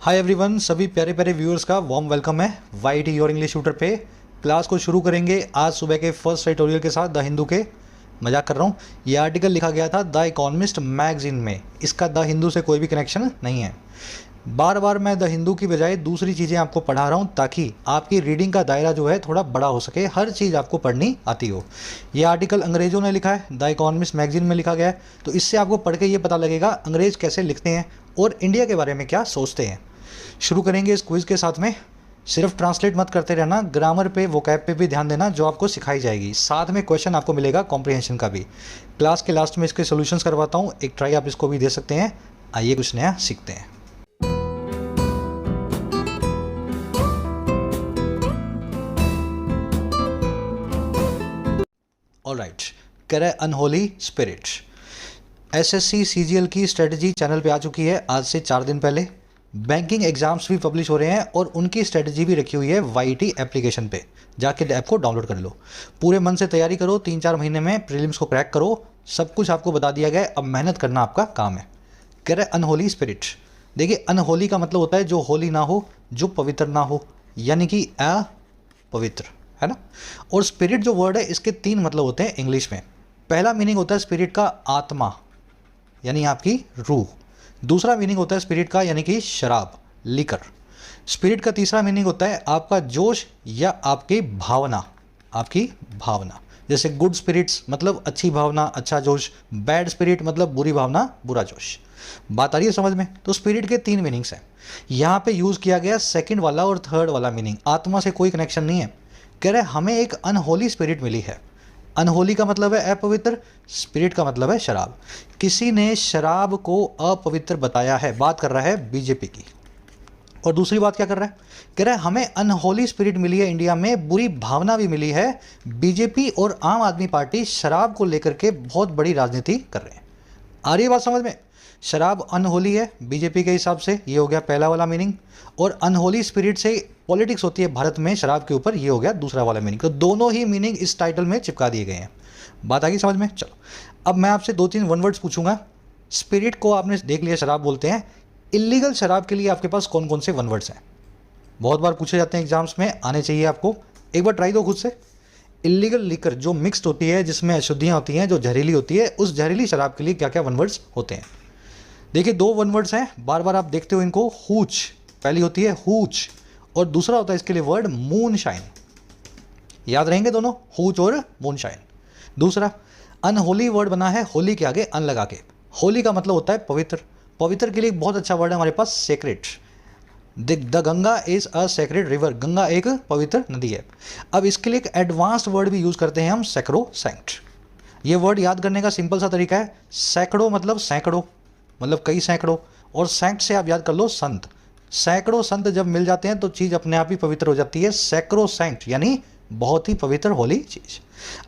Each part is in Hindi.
हाय एवरीवन, सभी प्यारे प्यारे व्यूअर्स का वार्म वेलकम है वाईटी योर इंग्लिश शूटर पे। क्लास को शुरू करेंगे आज सुबह के फर्स्ट एडिटोरियल के साथ द हिंदू के। मजाक कर रहा हूँ, ये आर्टिकल लिखा गया था द इकोनॉमिस्ट मैगजीन में, इसका द हिंदू से कोई भी कनेक्शन नहीं है। बार बार मैं द हिंदू की बजाय दूसरी चीज़ें आपको पढ़ा रहा हूँ ताकि आपकी रीडिंग का दायरा जो है थोड़ा बड़ा हो सके, हर चीज़ आपको पढ़नी आती हो। ये आर्टिकल अंग्रेज़ों ने लिखा है, द इकोनॉमिस्ट मैगजीन में लिखा गया है, तो इससे आपको पढ़ के ये पता लगेगा अंग्रेज़ कैसे लिखते हैं और इंडिया के बारे में क्या सोचते हैं। शुरू करेंगे इस क्विज़ के साथ में। सिर्फ ट्रांसलेट मत करते रहना, ग्रामर पे वोकैब पे भी ध्यान देना जो आपको सिखाई जाएगी। साथ में क्वेश्चन आपको मिलेगा कॉम्प्रिहेंशन का भी। क्लास के लास्ट में इसके सॉल्यूशंस करवाता हूँ, एक ट्राई आप इसको भी दे सकते हैं। आइए कुछ नया सीखते हैं। ऑलराइट, कह रहा है अनहोली स्पिरिट। एसएससी सीजीएल की स्ट्रेटजी चैनल पे आ चुकी है आज से 4 दिन पहले। बैंकिंग एग्जाम्स भी पब्लिश हो रहे हैं और उनकी स्ट्रेटजी भी रखी हुई है वाईटी एप्लीकेशन पे। जाके ऐप को डाउनलोड कर लो, पूरे मन से तैयारी करो, 3-4 महीने में प्रीलिम्स को क्रैक करो। सब कुछ आपको बता दिया गया है, अब मेहनत करना आपका काम है। कह रहे अनहोली स्पिरिट। देखिए, अनहोली का मतलब होता है जो होली ना हो, जो पवित्र ना हो, यानी कि अपवित्र, है ना। और स्पिरिट जो वर्ड है इसके 3 मतलब होते हैं इंग्लिश में। पहला मीनिंग होता है स्पिरिट का आत्मा, यानी आपकी रूह। दूसरा मीनिंग होता है स्पिरिट का यानी कि शराब, लिकर। स्पिरिट का तीसरा मीनिंग होता है आपका जोश या आपकी भावना, आपकी भावना। जैसे गुड स्पिरिट्स मतलब अच्छी भावना, अच्छा जोश। बैड स्पिरिट मतलब बुरी भावना, बुरा जोश। बात आ रही है समझ में? तो स्पिरिट के 3 मीनिंग्स हैं। यहाँ पे यूज़ किया गया सेकंड वाला और थर्ड वाला मीनिंग, आत्मा से कोई कनेक्शन नहीं है। कह रहे हमें एक अनहोली स्पिरिट मिली है। अनहोली का मतलब है अपवित्र, स्पिरिट का मतलब है शराब। किसी ने शराब को अपवित्र बताया है, बात कर रहा है बीजेपी की। और दूसरी बात क्या कर रहा है? कह रहा है हमें अनहोली स्पिरिट मिली है, इंडिया में बुरी भावना भी मिली है। बीजेपी और आम आदमी पार्टी शराब को लेकर के बहुत बड़ी राजनीति कर रहे हैं। आ रही है बात समझ में? शराब अनहोली है बीजेपी के हिसाब से, ये हो गया पहला वाला मीनिंग। और अनहोली स्पिरिट से पॉलिटिक्स होती है भारत में शराब के ऊपर, ये हो गया दूसरा वाला मीनिंग। तो दोनों ही मीनिंग इस टाइटल में चिपका दिए गए हैं। बात आ गई समझ में? चलो, अब मैं आपसे 2-3 वन वर्ड्स पूछूंगा। स्पिरिट को आपने देख लिया, शराब बोलते हैं। इलीगल शराब के लिए आपके पास कौन कौन से वन वर्ड्स हैं? बहुत बार पूछे जाते हैं एग्जाम्स में, आने चाहिए आपको। एक बार ट्राई दो खुद से। इलीगल लिकर जो मिक्सड होती है, जिसमें अशुद्धियाँ होती हैं, जो जहरीली होती है, उस जहरीली शराब के लिए क्या क्या वन वर्ड्स होते हैं? देखिए, 2 वन वर्ड्स हैं, बार बार आप देखते हो इनको। हूच पहली होती है, हूच, और दूसरा होता है इसके लिए वर्ड मून शाइन। याद रहेंगे दोनों, हूच और मून शाइन। दूसरा अनहोली वर्ड बना है होली के आगे अन लगा के। होली का मतलब होता है पवित्र। पवित्र के लिए एक बहुत अच्छा वर्ड है हमारे पास, sacred. The Ganga is a sacred river, Ganga एक पवित्र नदी है। अब इसके लिए एक एडवांस्ड वर्ड भी यूज करते हैं हम, सैक्रो सैंक्ट। ये वर्ड याद करने का सिंपल सा तरीका है, सैकड़ों मतलब सैकड़ों, मतलब कई सैकड़ों, और सैंक्ट से आप याद कर लो संत। सैकड़ों संत जब मिल जाते हैं तो चीज़ अपने आप ही पवित्र हो जाती है। सैकड़ों सैंक्ट यानी बहुत ही पवित्र होली चीज़।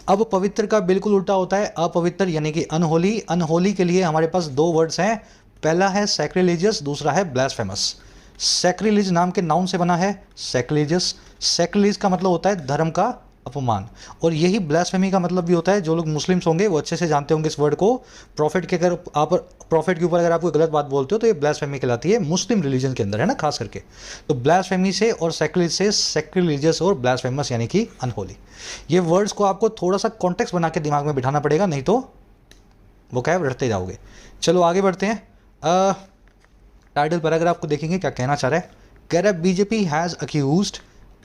अब पवित्र का बिल्कुल उल्टा होता है अपवित्र, यानी कि अनहोली। अनहोली के लिए हमारे पास 2 वर्ड्स हैं, पहला है सैक्रिलीजियस, दूसरा है ब्लास्फेमस। सैक्रिलीज नाम के नाउन से बना है सैक्रिलीजियस। सैक्रिलीज का मतलब होता है धर्म का अपमान, और यही ब्लास्फेमी का मतलब भी होता है। जो लोग मुस्लिम्स होंगे वो अच्छे से जानते होंगे इस वर्ड को। प्रॉफिट के अगर आप प्रॉफिट के ऊपर अगर आप कोई गलत बात बोलते हो तो ये ब्लास्फेमी कहलाती है, मुस्लिम रिलीजन के अंदर, है ना, खास करके। तो ब्लास्फेमी से और सैक्रिलीज से सैक्रिलीजियस और ब्लास्फेमस यानी कि अनहोली। ये वर्ड्स को आपको थोड़ा सा कॉन्टेक्स्ट बना के दिमाग में बिठाना पड़ेगा, नहीं तो वो क्या रटते जाओगे। चलो आगे बढ़ते हैं। टाइटल पैराग्राफ को देखेंगे क्या कहना चाह रहा है। कह रहा है बीजेपी हैज़ अक्यूज्ड,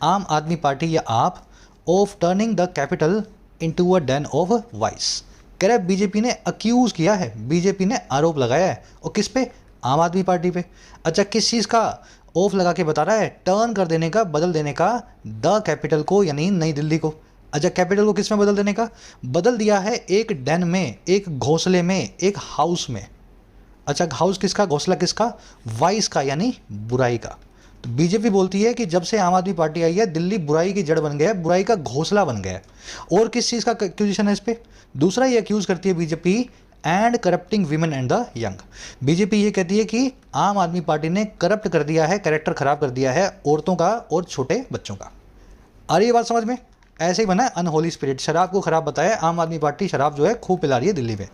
आम आदमी पार्टी या आप, of turning the capital into a den of vice. कह रहा है बीजेपी ने अक्यूज किया है, बीजेपी ने आरोप लगाया है, और किस पे? आम आदमी पार्टी पे। अच्छा, किस चीज़ का? ऑफ लगा के बता रहा है, टर्न कर देने का, बदल देने का, द कैपिटल को यानी नई दिल्ली को। अच्छा, कैपिटल को किस में बदल देने का? बदल दिया है एक डेन में, एक घोंसले में, एक हाउस में। अच्छा, हाउस किसका, घोंसला किसका? वाइस का यानी बुराई का। तो बीजेपी बोलती है कि जब से आम आदमी पार्टी आई है दिल्ली बुराई की जड़ बन गया है, बुराई का घोंसला बन गया है। और किस चीज़ का एक्यूजिशन है इस पर? दूसरा ये एक्यूज करती है BJP, and corrupting women and the young. BJP ये कहती है कि आम आदमी पार्टी ने करप्ट कर दिया है, कैरेक्टर खराब कर दिया है औरतों का और छोटे बच्चों का। आ रही है बात समझ में? ऐसे ही बना है अनहोली स्पिरिट, शराब को खराब बताया, आम आदमी पार्टी शराब जो है खूब पिला रही है दिल्ली में,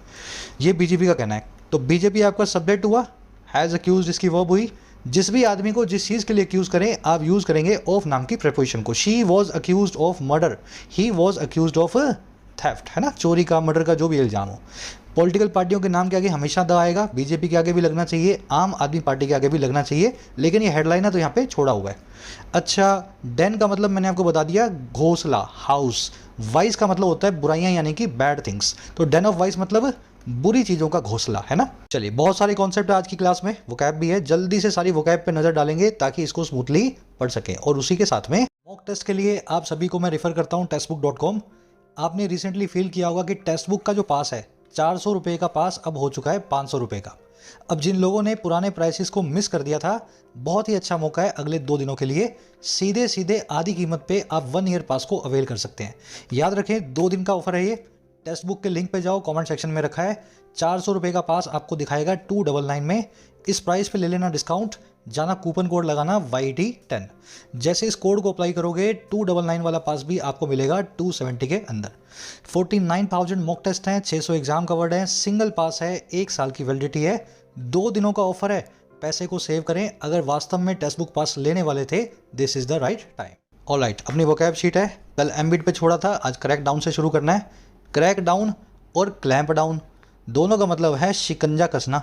ये बीजेपी का कहना है। तो बीजेपी आपका सब्जेक्ट हुआ, हैज़ अक्यूज इसकी वर्ब हुई, जिस भी आदमी को जिस चीज़ के लिए एक्यूज़ करें आप यूज़ करेंगे ऑफ नाम की प्रेपोजिशन को। She was accuse of murder, he was accuse of theft, है ना, चोरी का, मर्डर का, जो भी इल्ज़ाम हो। पॉलिटिकल पार्टियों के नाम के आगे हमेशा द आएगा, बीजेपी के आगे भी लगना चाहिए, आम आदमी पार्टी के आगे भी लगना चाहिए, लेकिन ये हेडलाइन है तो यहाँ पे छोड़ा हुआ है। अच्छा, डेन का मतलब मैंने आपको बता दिया, घोंसला, हाउस। वाइस का मतलब होता है बुराइयां यानी कि बैड थिंग्स, तो डेन ऑफ वाइस मतलब बुरी चीज़ों का घोंसला, है ना। चलिए, बहुत सारे कॉन्सेप्ट आज की क्लास में, वोकैब भी है, जल्दी से सारी वोकैब पे नज़र डालेंगे ताकि इसको स्मूथली पढ़ सकें। और उसी के साथ में मॉक टेस्ट के लिए आप सभी को मैं रेफर करता हूँ टेक्स्टबुक.com। आपने रिसेंटली फील किया होगा कि टेक्स्ट बुक का जो पास है 400 रुपये का पास अब हो चुका है 500 रुपये का। अब जिन लोगों ने पुराने प्राइसेस को मिस कर दिया था, बहुत ही अच्छा मौका है अगले 2 दिनों के लिए, सीधे सीधे आधी कीमत पे आप 1 ईयर पास को अवेल कर सकते हैं। याद रखें 2 दिन का ऑफर है ये। टेक्स्ट बुक के लिंक पे जाओ, कमेंट सेक्शन में रखा है, 400 रुपये का पास आपको दिखाएगा 299 में। इस प्राइस पे ले लेना डिस्काउंट, जाना कूपन कोड लगाना YT10। जैसे इस कोड को अप्लाई करोगे 299 वाला पास भी आपको मिलेगा 270 के अंदर। 49,000 मॉक टेस्ट हैं, 600 एग्जाम कवर्ड है, सिंगल पास है, 1 साल की वैलिडिटी है, 2 दिनों का ऑफर है। पैसे को सेव करें, अगर वास्तव में टेक्स्ट बुक पास लेने वाले थे, this is the right time. Alright, अपनी वोकैब शीट है, कल एमबिट पे छोड़ा था, आज क्रैक डाउन से शुरू करना है। क्रैक डाउन और क्लैंप डाउन दोनों का मतलब है शिकंजा कसना,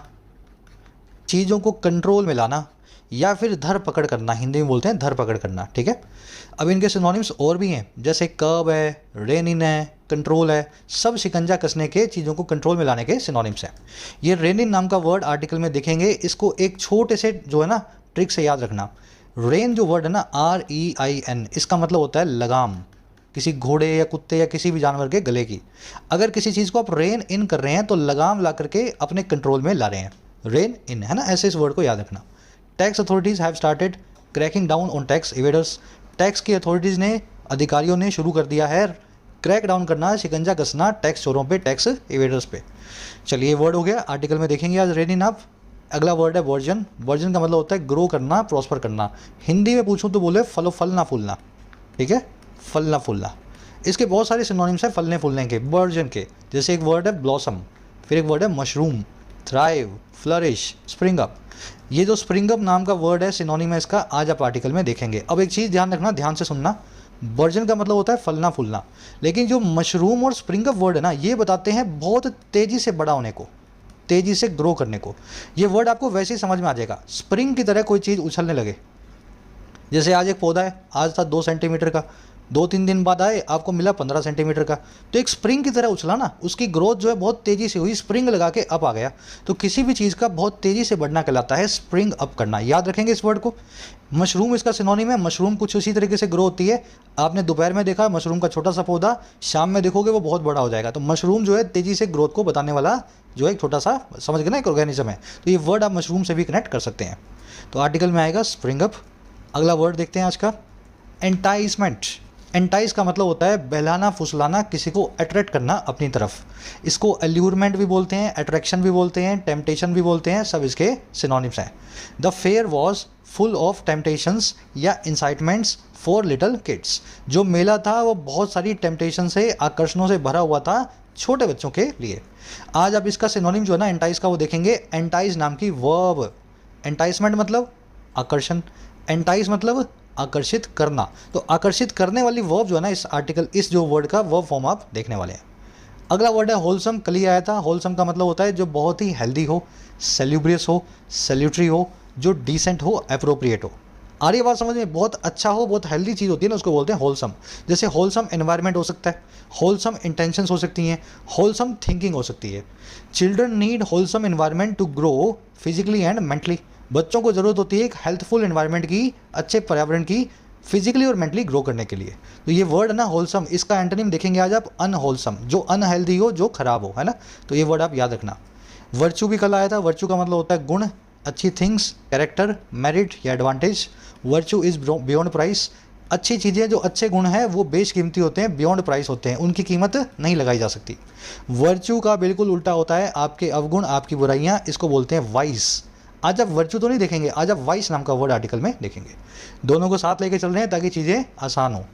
चीज़ों को कंट्रोल में लाना, या फिर धर पकड़ करना, हिंदी में बोलते हैं धर पकड़ करना, ठीक है। अब इनके सिनोनिम्स और भी हैं, जैसे कर्ब है, रेन इन है, कंट्रोल है, सब शिकंजा कसने के, चीज़ों को कंट्रोल में लाने के सिनोनिम्स हैं। ये रेन इन नाम का वर्ड आर्टिकल में देखेंगे, इसको एक छोटे से जो है ना ट्रिक से याद रखना। रेन जो वर्ड है ना, REIN, इसका मतलब होता है लगाम, किसी घोड़े या कुत्ते या किसी भी जानवर के गले की। अगर किसी चीज़ को आप रेन इन कर रहे हैं तो लगाम ला करके अपने कंट्रोल में ला रहे हैं, रेन इन, है ना, ऐसे इस वर्ड को याद रखना। Tax authorities have started cracking down on tax evaders. Tax की अथॉरिटीज़ ने, अधिकारियों ने शुरू कर दिया है क्रैक डाउन करना, शिकंजा कसना टैक्स चोरों पे, टैक्स इवेडर्स पे। चलिए, वर्ड हो गया, आर्टिकल में देखेंगे आज रेन इन आप। अगला वर्ड है वर्जन। वर्जन का मतलब होता है ग्रो करना, प्रॉस्पर करना। हिंदी में पूछूं तो बोले फलना फूलना, ठीक है, फलना फूलना। इसके बहुत सारे सिनोनिम्स हैं फलने फूलने के, वर्जन के। जैसे एक वर्ड है ब्लॉसम, फिर एक वर्ड है mushroom, thrive, flourish, spring up. ये जो स्प्रिंग अप नाम का वर्ड है, सिनोनिम है इसका, आज आप आर्टिकल में देखेंगे। अब एक चीज़ ध्यान रखना, ध्यान से सुनना, वर्जन का मतलब होता है फलना फूलना, लेकिन जो मशरूम और स्प्रिंग अप वर्ड है ना, ये बताते हैं बहुत तेज़ी से बड़ा होने को, तेज़ी से ग्रो करने को। ये वर्ड आपको वैसे ही समझ में आ जाएगा, स्प्रिंग की तरह कोई चीज़ उछलने लगे। जैसे आज एक पौधा है, आज था 2 सेंटीमीटर का, 2-3 दिन बाद आए आपको मिला 15 सेंटीमीटर का, तो एक स्प्रिंग की तरह उछला ना, उसकी ग्रोथ जो है बहुत तेज़ी से हुई, स्प्रिंग लगा के अप आ गया। तो किसी भी चीज़ का बहुत तेज़ी से बढ़ना कहलाता है स्प्रिंग अप करना, याद रखेंगे इस वर्ड को। मशरूम इसका सिनोनिम है, मशरूम कुछ उसी तरीके से ग्रो होती है। आपने दोपहर में देखा मशरूम का छोटा सा पौधा, शाम में देखोगे वो बहुत बड़ा हो जाएगा। तो मशरूम जो है तेज़ी से ग्रोथ को बताने वाला जो है एक छोटा सा, समझ गए ना, एक ऑर्गेनिज्म है। तो ये वर्ड आप मशरूम से भी कनेक्ट कर सकते हैं। तो आर्टिकल में आएगा स्प्रिंग अप। अगला वर्ड देखते हैं आज का, एंटाइसमेंट। एंटाइज का मतलब होता है बहलाना फुसलाना, किसी को अट्रैक्ट करना अपनी तरफ। इसको अल्यूरमेंट भी बोलते हैं, अट्रैक्शन भी बोलते हैं, टेम्पटेशन भी बोलते हैं, सब इसके सिनोनिम्स हैं। The fair was full of temptations या इंसाइटमेंट्स फॉर लिटिल किड्स। जो मेला था वो बहुत सारी टेम्पटेशन से, आकर्षणों से भरा हुआ था छोटे बच्चों के लिए। आज आप इसका सिनोनिम जो है ना एंटाइज का, वो देखेंगे, एंटाइज नाम की वर्ब। एंटाइसमेंट मतलब आकर्षण, एंटाइज मतलब आकर्षित करना। तो आकर्षित करने वाली वर्ब जो है ना, इस आर्टिकल, इस जो वर्ड का वर्ब फॉर्म आप देखने वाले हैं। अगला वर्ड है होलसम, कल ही आया था। होलसम का मतलब होता है जो बहुत ही हेल्दी हो, सेल्यूब्रियस हो, सैल्यूटरी हो, जो डिसेंट हो, अप्रोप्रिएट हो। आ रही बात समझ में, बहुत अच्छा हो, बहुत हेल्दी चीज़ होती है ना, उसको बोलते हैं होलसम। जैसे होलसम एनवायरनमेंट हो सकता है, होलसम इंटेंशंस हो सकती हैं, होलसम थिंकिंग हो सकती है। Children need wholesome environment to grow physically and mentally. बच्चों को ज़रूरत होती है एक हेल्थफुल एनवायरनमेंट की, अच्छे पर्यावरण की, फिजिकली और मेंटली ग्रो करने के लिए। तो ये वर्ड है ना होलसम, इसका एंटोनिम देखेंगे आज आप, अनहोलसम, जो अनहेल्दी हो, जो खराब हो, है ना। तो ये वर्ड आप याद रखना। वर्चू भी कल आया था। वर्चू का मतलब होता है गुण, अच्छी थिंग्स, कैरेक्टर, मेरिट या advantage. Virtue is beyond price. अच्छी चीज़ें, जो अच्छे गुण हैं वो बेशकीमती होते हैं, बियॉन्ड प्राइस होते हैं, उनकी कीमत नहीं लगाई जा सकती। वर्चू का बिल्कुल उल्टा होता है आपके अवगुण, आपकी बुराइयाँ, इसको बोलते हैं वाइस। आज आप वर्चू तो नहीं देखेंगे, आज आप वाइस नाम का वर्ड आर्टिकल में देखेंगे। दोनों को साथ लेके चल रहे हैं ताकि चीज़ें आसान हो।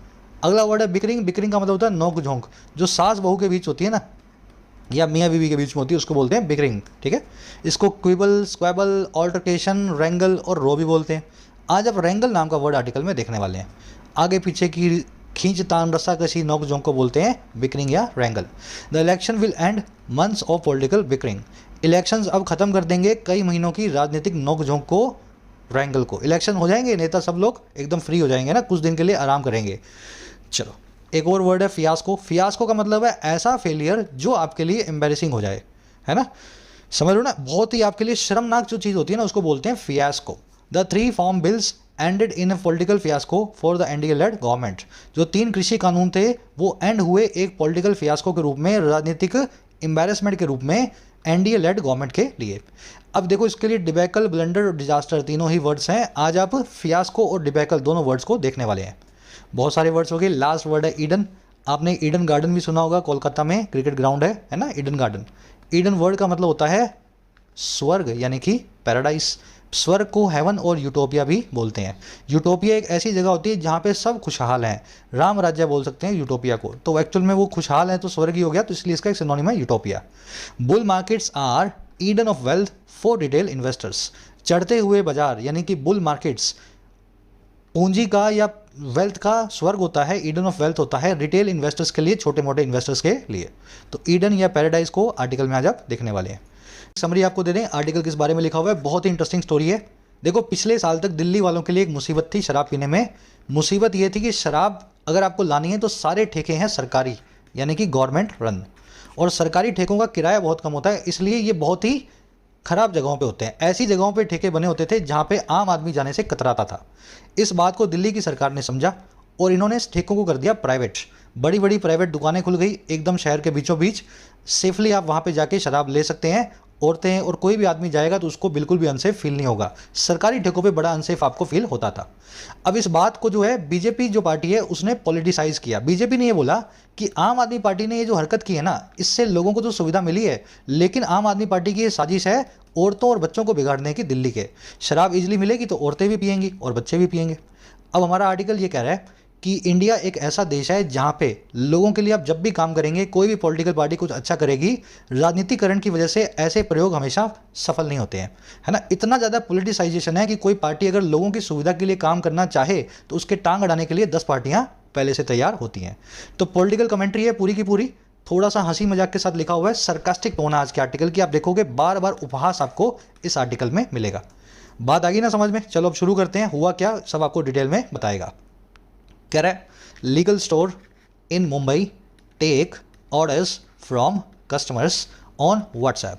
अगला वर्ड है बिकरिंग। बिकरिंग का मतलब होता है नोक झोंक, जो सास बहू के बीच होती है ना, या मियाँ बीवी के बीच में होती है उसको बोलते हैं बिकरिंग, ठीक है। इसको क्विबल, स्क्वेबल, ऑल्टरकेशन, रेंगल और रो भी बोलते हैं। आज आप रेंगल नाम का वर्ड आर्टिकल में देखने वाले हैं। आगे पीछे की खींचतान, रस्साकशी, नोक झोंक को बोलते हैं बिकरिंग या wrangle. The election will end months of political bickering. Elections अब खत्म कर देंगे कई महीनों की राजनीतिक नोक झोंक को, रेंगल को। इलेक्शन हो जाएंगे, नेता सब लोग एकदम फ्री हो जाएंगे ना, कुछ दिन के लिए आराम करेंगे। चलो, एक और वर्ड है फियास्को। फियास्को का मतलब है ऐसा फेलियर जो आपके लिए एम्बेरसिंग हो जाए, है ना, समझ लो ना, बहुत ही आपके लिए शर्मनाक जो चीज़ होती है ना उसको बोलते हैं fiasco. The 3 farm bills ended in a political fiasco for the NDA led government. जो 3 कृषि कानून थे वो एंड हुए एक पॉलिटिकल फियास्को के रूप में, राजनीतिक एम्बेरसमेंट के रूप में एनडीए लेड गवर्नमेंट के लिए। अब देखो, इसके लिए डिबैकल, ब्लंडर और डिजास्टर तीनों ही वर्ड्स हैं। आज आप फियास्को और डिबैकल दोनों वर्ड्स को देखने वाले हैं। बहुत सारे वर्ड्स हो गए। लास्ट वर्ड है ईडन। आपने ईडन गार्डन भी सुना होगा, कोलकाता में क्रिकेट ग्राउंड है ना, ईडन गार्डन। ईडन वर्ड का मतलब होता है स्वर्ग, यानी कि पैराडाइस। स्वर्ग को हेवन और यूटोपिया भी बोलते हैं। यूटोपिया एक ऐसी जगह होती है जहाँ पे सब खुशहाल हैं। राम राज्य बोल सकते हैं यूटोपिया को, तो एक्चुअल में वो खुशहाल है तो स्वर्ग ही हो गया, तो इसलिए इसका एक सिनोनिम है utopia. Bull markets are Eden of wealth for retail investors. चढ़ते हुए बाजार यानी कि बुल मार्केट्स पूंजी का या वेल्थ का स्वर्ग होता है, ईडन ऑफ वेल्थ होता है रिटेल इन्वेस्टर्स के लिए, छोटे मोटे इन्वेस्टर्स के लिए। तो ईडन या पैराडाइज को आर्टिकल में आज आप देखने वाले हैं। समरी आपको दे दें, आर्टिकल किस बारे में लिखा हुआ है, बहुत ही इंटरेस्टिंग स्टोरी है। देखो, पिछले साल तक दिल्ली वालों के लिए एक मुसीबत थी शराब पीने में। मुसीबत ये थी कि शराब अगर आपको लानी है तो सारे ठेके हैं सरकारी, यानी कि गवर्नमेंट रन, और सरकारी ठेकों का किराया बहुत कम होता है, इसलिए ये बहुत ही खराब जगहों पे होते हैं। ऐसी जगहों पे ठेके बने होते थे जहाँ पे आम आदमी जाने से कतराता था। इस बात को दिल्ली की सरकार ने समझा और इन्होंने इस ठेकों को कर दिया प्राइवेट। बड़ी बड़ी प्राइवेट दुकानें खुल गई एकदम शहर के बीचों बीच। सेफली आप वहाँ पे जाके शराब ले सकते हैं, औरतें और कोई भी आदमी जाएगा तो उसको बिल्कुल भी अनसेफ फील नहीं होगा। सरकारी ठेकों पे बड़ा अनसेफ आपको फील होता था। अब इस बात को जो है बीजेपी जो पार्टी है उसने पॉलिटिसाइज किया। बीजेपी ने ये बोला कि आम आदमी पार्टी ने ये जो हरकत की है ना, इससे लोगों को तो सुविधा मिली है, लेकिन आम आदमी पार्टी की ये साजिश है औरतों और बच्चों को बिगाड़ने की। दिल्ली के शराब इजीली मिलेगी तो औरतें भी पियेंगी और बच्चे भी पियेंगे। अब हमारा आर्टिकल ये कह रहा है कि इंडिया एक ऐसा देश है जहाँ पे लोगों के लिए आप जब भी काम करेंगे, कोई भी पॉलिटिकल पार्टी कुछ अच्छा करेगी, राजनीतिकरण की वजह से ऐसे प्रयोग हमेशा सफल नहीं होते हैं, है ना। इतना ज़्यादा पॉलिटिसाइजेशन है कि कोई पार्टी अगर लोगों की सुविधा के लिए काम करना चाहे तो उसके टांग अड़ाने के लिए 10 पार्टियाँ पहले से तैयार होती हैं। तो पॉलिटिकल कमेंट्री है पूरी की पूरी, थोड़ा सा हंसी मजाक के साथ लिखा हुआ है, सरकास्टिक टोन है आज के आर्टिकल की। आप देखोगे बार बार उपहास आपको इस आर्टिकल में मिलेगा। बात आ गई ना समझ में। चलो अब शुरू करते हैं, हुआ क्या सब आपको डिटेल में बताएगा। कह रहा है legal store in Mumbai take orders from customers on WhatsApp.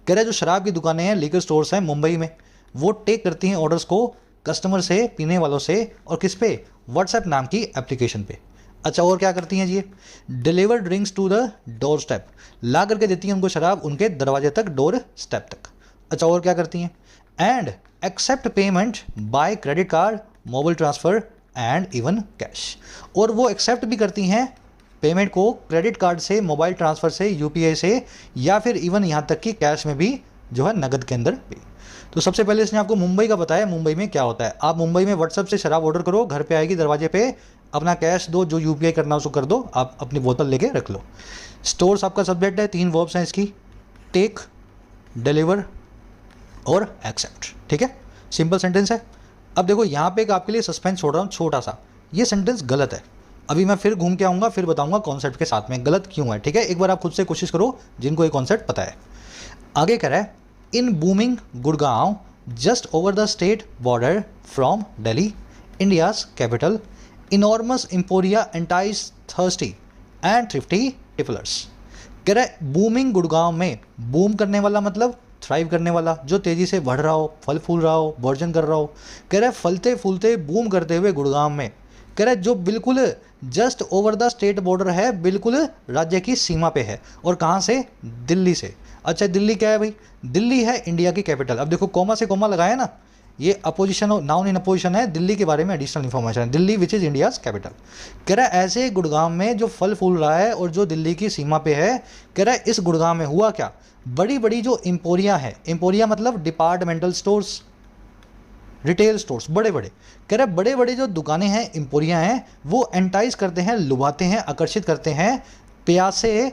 कह रहा है जो शराब की दुकानें हैं, लीगल स्टोर्स हैं मुंबई में, वो टेक करती हैं ऑर्डर्स को कस्टमर से, पीने वालों से, और किस पे, व्हाट्सएप नाम की एप्लीकेशन पे। अच्छा, और क्या करती हैं जी? Deliver drinks to the doorstep, ला करके देती हैं उनको शराब उनके दरवाजे तक, डोर स्टेप तक। अच्छा, और क्या करती हैं? And accept payment by credit card, mobile transfer and even cash. और वो एक्सेप्ट भी करती हैं पेमेंट को क्रेडिट कार्ड से, मोबाइल ट्रांसफ़र से, यूपीआई से, या फिर इवन यहाँ तक कि कैश में भी जो है, नगद के अंदर भी। तो सबसे पहले इसने आपको मुंबई का बताया, मुंबई में क्या होता है। आप मुंबई में व्हाट्सएप से शराब ऑर्डर करो, घर पे आएगी दरवाजे पे, अपना कैश दो, जो यूपीआई करना उसको कर दो, आप अपनी बोतल लेके रख लो। स्टोर्स आपका सब्जेक्ट है, 3 वर्ब्स हैं इसकी, टेक, डिलीवर और एक्सेप्ट, ठीक है, सिंपल सेंटेंस है। अब देखो यहाँ पे एक आपके लिए सस्पेंस छोड़ रहा हूँ छोटा सा, ये सेंटेंस गलत है। अभी मैं फिर घूम के आऊँगा, फिर बताऊँगा कॉन्सेप्ट के साथ में गलत क्यों है, ठीक है। एक बार आप खुद से कोशिश करो जिनको ये कॉन्सेप्ट पता है। आगे कह रहा है in booming Gurgaon just over the state border from Delhi, India's capital, enormous emporia entice thirsty and thrifty tipplers. कह रहा है बूमिंग गुड़गांव में, बूम करने वाला मतलब थ्राइव करने वाला, जो तेज़ी से बढ़ रहा हो, फल फूल रहा हो, वर्जन कर रहा हो। कह रहा है फलते फूलते बूम करते हुए गुड़गांव में। कह रहा है जो बिल्कुल just over the state border है, बिल्कुल राज्य की सीमा पे है, और कहाँ से? दिल्ली से। अच्छा, दिल्ली क्या है भाई? दिल्ली है इंडिया की कैपिटल। अब देखो कोमा से कोमा लगाया ना, ये अपोजिशन, नाउन इन अपोजिशन है, दिल्ली के बारे में एडिशनल इन्फॉर्मेशन है, Delhi which is India's capital. कह रहा है ऐसे गुड़गांव में जो फल फूल रहा है और जो दिल्ली की सीमा पे है, कह रहा है इस गुड़गांव में हुआ क्या? बड़ी बड़ी जो एम्पोरिया है, एम्पोरिया मतलब डिपार्टमेंटल स्टोर्स, रिटेल स्टोर्स, बड़े बड़े। कह रहे बड़े बड़े जो दुकानें हैं, एम्पोरिया हैं, वो एंटाइज करते हैं, लुभाते हैं, आकर्षित करते हैं प्यासे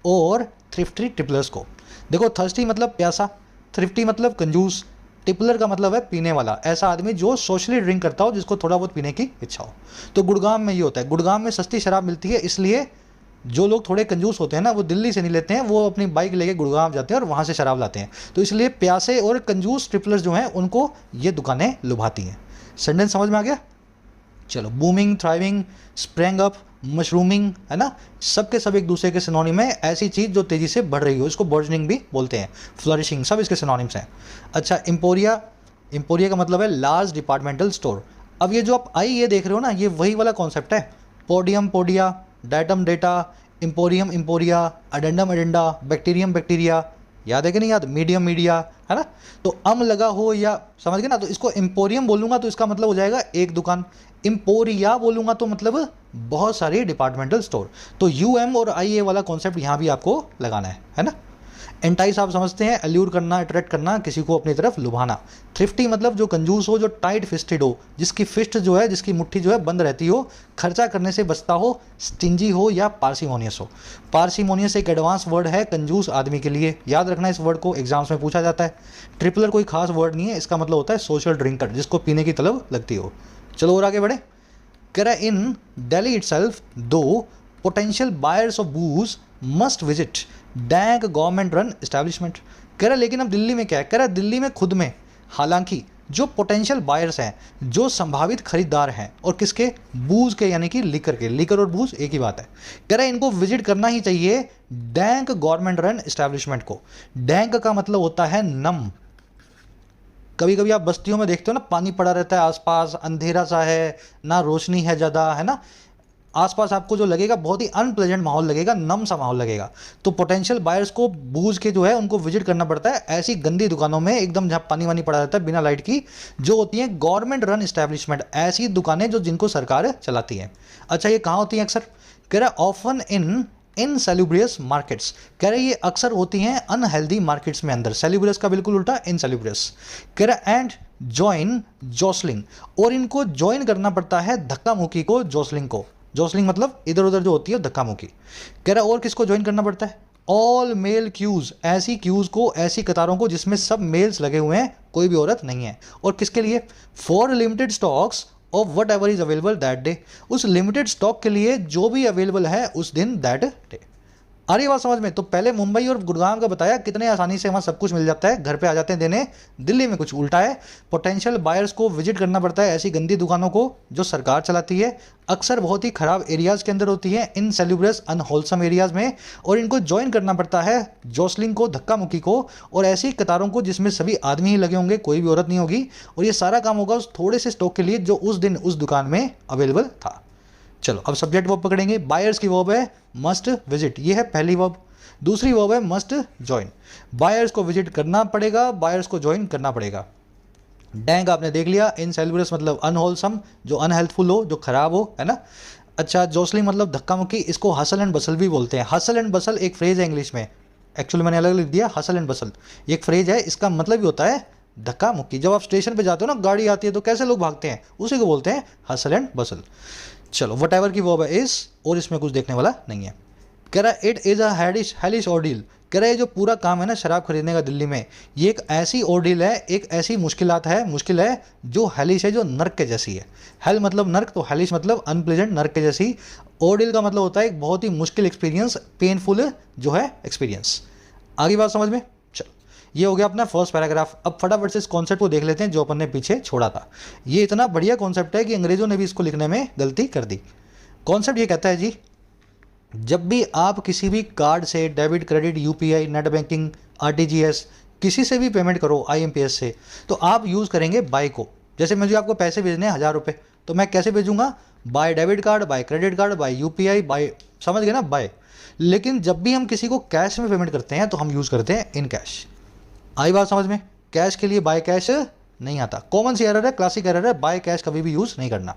और थ्रिफ्टी टिपलर्स को। देखो, थर्स्टी मतलब प्यासा, थ्रिफ्टी मतलब कंजूस, टिपलर का मतलब है पीने वाला, ऐसा आदमी जो सोशली ड्रिंक करता हो, जिसको थोड़ा बहुत पीने की इच्छा हो। तो गुड़गांव में ये होता है, गुड़गांव में सस्ती शराब मिलती है, इसलिए जो लोग थोड़े कंजूस होते हैं ना, वो दिल्ली से नहीं लेते हैं, वो अपनी बाइक लेके गुड़गांव जाते हैं और वहाँ से शराब लाते हैं। तो इसलिए प्यासे और कंजूस ट्रिपलर्स जो हैं उनको ये दुकानें लुभाती हैं। सेंटेंस समझ में आ गया? चलो, booming, thriving, spring up, mushrooming, है ना, सब के सब एक दूसरे के सिनोनिम है। ऐसी चीज़ जो तेज़ी से बढ़ रही हो, इसको बर्जनिंग भी बोलते हैं, फ्लरिशिंग, सब इसके सिनोनिम्स हैं। अच्छा, एम्पोरिया, एम्पोरिया का मतलब है लार्ज डिपार्टमेंटल स्टोर। अब ये जो आप आई ये देख रहे हो ना, ये वही वाला कॉन्सेप्ट है। Podium, podia, datum, data, emporium, emporia, addendum, addenda, bacterium, bacteria, याद है कि नहीं याद? मीडियम, मीडिया, है ना। तो लगा हो या समझ गए ना, तो इसको एम्पोरियम बोलूँगा तो इसका मतलब हो जाएगा एक दुकान, एम्पोरिया बोलूँगा तो मतलब बहुत सारे डिपार्टमेंटल स्टोर। तो यूएम और आई ए वाला कॉन्सेप्ट यहाँ भी आपको लगाना है ना। एंटाइस आप समझते हैं, अल्यूर करना, अट्रैक्ट करना, किसी को अपनी तरफ लुभाना। थ्रिफ्टी मतलब जो कंजूस हो, जो टाइट फिस्टेड हो, जिसकी फिस्ट जो है, जिसकी मुट्ठी जो है बंद रहती हो, खर्चा करने से बचता हो, स्टिंजी हो या पार्सिमोनियस हो। पार्सिमोनियस एक एडवांस वर्ड है कंजूस आदमी के लिए, याद रखना इस वर्ड को, एग्जाम्स में पूछा जाता है। ट्रिपलर कोई खास वर्ड नहीं है, इसका मतलब होता है सोशल ड्रिंकर, जिसको पीने की तलब लगती हो। चलो और आगे बढ़े। कह रहा है इन दिल्ली इटसेल्फ दो potential buyers of बूज must visit dank government run establishment. कह रहा है लेकिन अब दिल्ली में क्या है? कह रहा है दिल्ली में खुद में हालांकि जो पोटेंशियल बायर्स हैं, जो संभावित खरीदार हैं, और किसके? बूज के, यानी कि लिकर के। लिकर और बूज एक ही बात है। कह रहा है इनको विजिट करना ही चाहिए डैंक गवर्नमेंट रन एस्टैब्लिशमेंट को। डैंक का मतलब होता है नम। कभी कभी आप बस्तियों में देखते हो ना, पानी पड़ा रहता है आसपास, अंधेरा सा है, ना रोशनी है ज़्यादा, है ना, आसपास आपको जो लगेगा बहुत ही अनप्लेजेंट माहौल लगेगा, नम सा माहौल लगेगा। तो पोटेंशियल बायर्स को बूज के जो है उनको विजिट करना पड़ता है ऐसी गंदी दुकानों में, एकदम जहाँ पानी वानी पड़ा रहता है बिना लाइट की, जो होती हैं गवर्नमेंट रन एस्टैब्लिशमेंट, ऐसी दुकानें जो जिनको सरकार चलाती है। अच्छा, ये कहाँ होती हैं अक्सर? कह रहा है ऑफन इन इनसेल्यूब्रियस मार्केट्स। कह रहे ये अक्सर होती हैं अनहेल्दी मार्केट्स में अंदर। सेल्यूब्रियस का बिल्कुल उल्टा इनसेल्यूब्रियस। कह रहा एंड जॉइन जॉसलिंग, और इनको ज्वाइन करना पड़ता है धक्का मुक्की को, जॉसलिंग को। जॉसलिंग मतलब इधर उधर जो होती है धक्का मुक्की। कह रहा और किसको ज्वाइन करना पड़ता है? ऑल मेल क्यूज, ऐसी क्यूज को, ऐसी कतारों को जिसमें सब मेल्स लगे हुए हैं, कोई भी औरत नहीं है। और किसके लिए? For limited stocks of what ever is available that day, उस लिमिटेड स्टॉक के लिए जो भी अवेलेबल है उस दिन, दैट डे। आ रही बात समझ में? तो पहले मुंबई और गुड़गांव का बताया कितने आसानी से वहाँ सब कुछ मिल जाता है, घर पे आ जाते हैं देने। दिल्ली में कुछ उल्टा है, पोटेंशियल बायर्स को विजिट करना पड़ता है ऐसी गंदी दुकानों को जो सरकार चलाती है, अक्सर बहुत ही खराब एरियाज़ के अंदर होती है, इनसेल्यूब्रियस अनहोलसम एरियाज़ में, और इनको ज्वाइन करना पड़ता है जॉसलिंग को, धक्का मुक्की को, और ऐसी कतारों को जिसमें सभी आदमी ही लगे होंगे, कोई भी औरत नहीं होगी। और ये सारा काम होगा उस थोड़े से स्टॉक के लिए जो उस दिन उस दुकान में अवेलेबल था। चलो अब सब्जेक्ट वर्ब पकड़ेंगे। बायर्स की वर्ब है मस्ट विजिट, ये है पहली वर्ब। दूसरी वर्ब है मस्ट ज्वाइन। बायर्स को विजिट करना पड़ेगा, बायर्स को ज्वाइन करना पड़ेगा। डैंग आपने देख लिया, इनसेल्यूब्रियस मतलब अनहोलसम, जो अनहेल्थफुल हो, जो खराब हो, है ना। अच्छा, जॉसलिंग मतलब धक्का मुक्की, इसको हसल एंड बसल भी बोलते हैं। हसल एंड बसल एक फ्रेज है इंग्लिश में, एक्चुअली मैंने अलग लिख दिया, हसल एंड बसल ये एक फ्रेज है, इसका मतलब भी होता है धक्का मुक्की। जब आप स्टेशन पे जाते हो ना, गाड़ी आती है तो कैसे लोग भागते हैं, उसी को बोलते हैं हसल एंड बसल। चलो, वट एवर की वर्ब है इज, और इसमें कुछ देखने वाला नहीं है। कह रहा है इट इज़ अ हेलिश ऑर्डील। कह रहा है जो पूरा काम है ना शराब खरीदने का दिल्ली में, ये एक ऐसी ऑर्डील है, एक ऐसी मुश्किल है जो हेलिश है, जो नर्क के जैसी है। हेल मतलब नर्क, तो हेलिश मतलब अनप्लेजेंट, नर्क के जैसी। ऑर्डील का मतलब होता है एक बहुत ही मुश्किल एक्सपीरियंस, पेनफुल जो है एक्सपीरियंस। आगे बात समझ में? चलो, ये हो गया अपना फर्स्ट पैराग्राफ। अब फटाफट से इस कॉन्सेप्ट को देख लेते हैं जो अपन ने पीछे छोड़ा था। ये इतना बढ़िया कॉन्सेप्ट है कि अंग्रेजों ने भी इसको लिखने में गलती कर दी। कॉन्सेप्ट ये कहता है जी, जब भी आप किसी भी कार्ड से, debit, credit, UPI, net banking, RTGS, किसी से भी पेमेंट करो आईएमपीएस से, तो आप यूज़ करेंगे बाय को। जैसे मुझे आपको पैसे भेजने हैं 1000 रुपये, तो मैं कैसे भेजूंगा? By debit card, by credit card, by UPI, by, समझ गए ना, बाय। लेकिन जब भी हम किसी को कैश में पेमेंट करते हैं तो हम यूज़ करते हैं इन कैश। आई बात समझ में? कैश के लिए बाय कैश नहीं आता, कॉमन सी एरर है, क्लासिक एरर है, बाय कैश कभी भी यूज़ नहीं करना।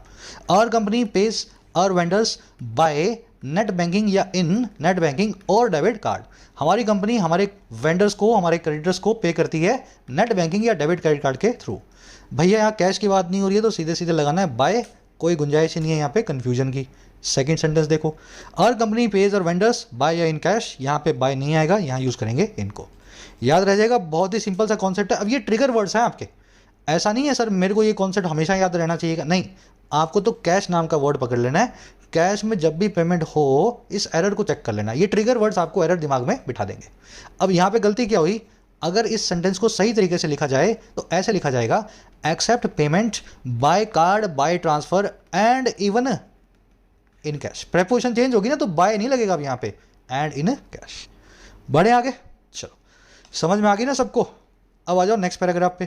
Our company pays our vendors by net banking या इन नेट बैंकिंग और डेबिट कार्ड। हमारी कंपनी हमारे वेंडर्स को, हमारे क्रेडिटर्स को पे करती है नेट बैंकिंग या डेबिट क्रेडिट कार्ड के थ्रू। भैया यहाँ कैश की बात नहीं हो रही है तो सीधे सीधे लगाना है बाय कोई गुंजाइश ही नहीं है यहाँ पे कन्फ्यूजन की। सेकंड सेंटेंस देखो, आवर कंपनी पेज और वेंडर्स बाय या इन कैश, यहाँ पे बाय नहीं आएगा, यहाँ यूज़ करेंगे इनको। याद रह जाएगा, बहुत ही सिंपल सा कॉन्सेप्ट है। अब ये ट्रिगर वर्ड्स हैं आपके, ऐसा नहीं है सर मेरे को ये कॉन्सेप्ट हमेशा याद रहना चाहिए, नहीं, आपको तो कैश नाम का वर्ड पकड़ लेना है। कैश में जब भी पेमेंट हो इस एरर को चेक कर लेना, ये ट्रिगर वर्ड्स आपको एरर दिमाग में बिठा देंगे। अब यहाँ पे गलती क्या हुई, अगर इस सेंटेंस को सही तरीके से लिखा जाए तो ऐसे लिखा जाएगा, accept payment by card, by transfer and even in cash. Preposition change होगी ना तो बाय नहीं लगेगा अब यहाँ पे, एंड इन कैश। बढ़े आगे, चलो समझ में आ गई ना सबको। अब आ जाओ नेक्स्ट पैराग्राफ पे।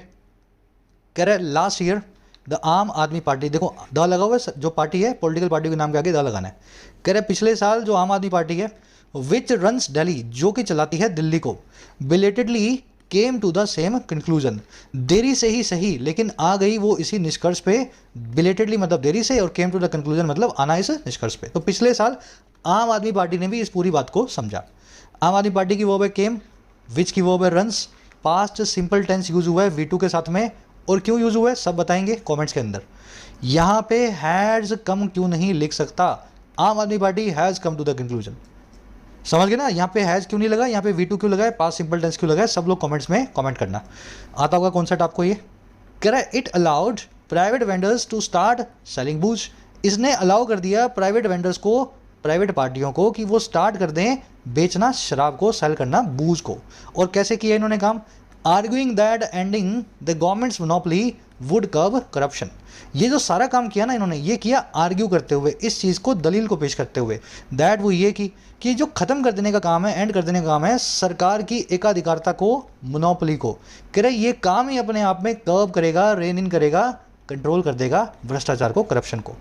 कह रहे लास्ट ईयर द आम आदमी पार्टी, देखो द लगा हुआ है, जो पार्टी है पॉलिटिकल पार्टी के नाम के आगे द लगाना है। कह रहे पिछले साल जो आम आदमी पार्टी है विच रन्स दिल्ली, जो कि चलाती है दिल्ली को, belatedly came to the same conclusion, देरी से ही सही लेकिन आ गई वो इसी निष्कर्ष पे। बिलेटेडली मतलब देरी से, और केम टू द कंक्लूजन मतलब आना इस निष्कर्ष पे। तो पिछले साल आम आदमी पार्टी ने भी इस पूरी बात को समझा। आम आदमी पार्टी की वर्ब है केम, विच की वर्ब है runs, past simple tense use हुआ है V2 के साथ में, और क्यों यूज हुआ है सब बताएंगे कमेंट्स के अंदर। यहाँ पे हैज़ कम क्यों नहीं लिख सकता, Aam Aadmi Party has come to the conclusion, समझ गए ना। यहाँ पे हैज़ क्यों नहीं लगा, यहाँ पे V2 क्यों लगा है, पास्ट सिंपल टेंस क्यों लगा है, सब लोग कमेंट्स में कमेंट करना। आता होगा कॉन्सेप्ट आपको ये। कह रहा है it allowed private vendors to start selling booze, इसने अलाउ कर दिया प्राइवेट वेंडर्स को, प्राइवेट पार्टियों को, कि वो स्टार्ट कर दें बेचना शराब को, सेल करना बूज को। और कैसे किया इन्होंने काम, arguing that ending the government's monopoly would curb corruption. ये जो सारा काम किया ना इन्होंने, ये किया आर्ग्यू करते हुए, इस चीज़ को दलील को पेश करते हुए। दैट वो ये कि जो ख़त्म कर देने का काम है, एंड कर देने का काम है सरकार की एकाधिकारता को, मोनोपोली को। कह रहे ये काम ही अपने आप में कर्ब करेगा, रेन इन करेगा, कंट्रोल कर देगा भ्रष्टाचार को, करप्शन को।